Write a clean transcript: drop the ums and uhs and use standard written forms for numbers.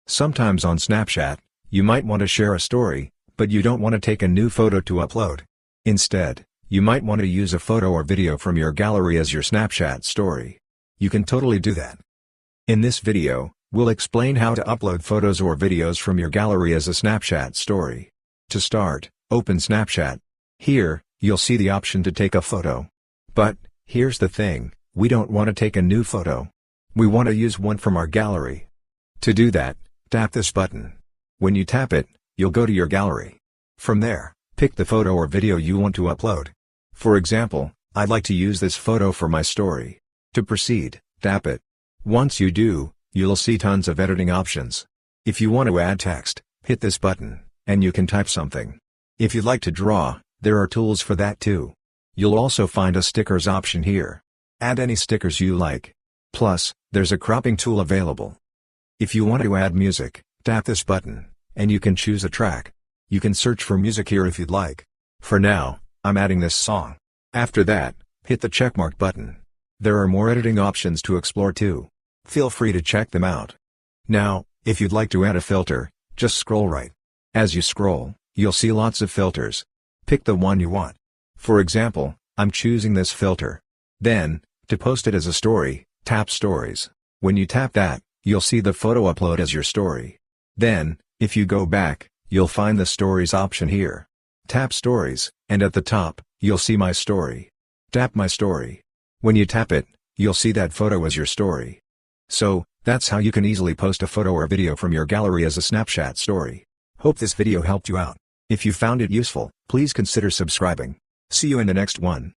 Sometimes on Snapchat, you might want to share a story, but you don't want to take a new photo to upload. Instead, you might want to use a photo or video from your gallery as your Snapchat story. You can totally do that. In this video, we'll explain how to upload photos or videos from your gallery as a Snapchat story. To start, open Snapchat. Here, you'll see the option to take a photo. But, here's the thing, we don't want to take a new photo. We want to use one from our gallery. To do that, tap this button. When you tap it, you'll go to your gallery. From there, pick the photo or video you want to upload. For example, I'd like to use this photo for my story. To proceed, tap it. Once you do, you'll see tons of editing options. If you want to add text, hit this button, and you can type something. If you'd like to draw, there are tools for that too. You'll also find a stickers option here. Add any stickers you like. Plus, there's a cropping tool available. If you want to add music, tap this button, and you can choose a track. You can search for music here if you'd like. For now, I'm adding this song. After that, hit the checkmark button. There are more editing options to explore too. Feel free to check them out. Now, if you'd like to add a filter, just scroll right. As you scroll, you'll see lots of filters. Pick the one you want. For example, I'm choosing this filter. Then, to post it as a story, tap Stories. When you tap that, you'll see the photo upload as your story. Then, if you go back, you'll find the Stories option here. Tap Stories, and at the top, you'll see My Story. Tap My Story. When you tap it, you'll see that photo as your story. So, that's how you can easily post a photo or video from your gallery as a Snapchat story. Hope this video helped you out. If you found it useful, please consider subscribing. See you in the next one.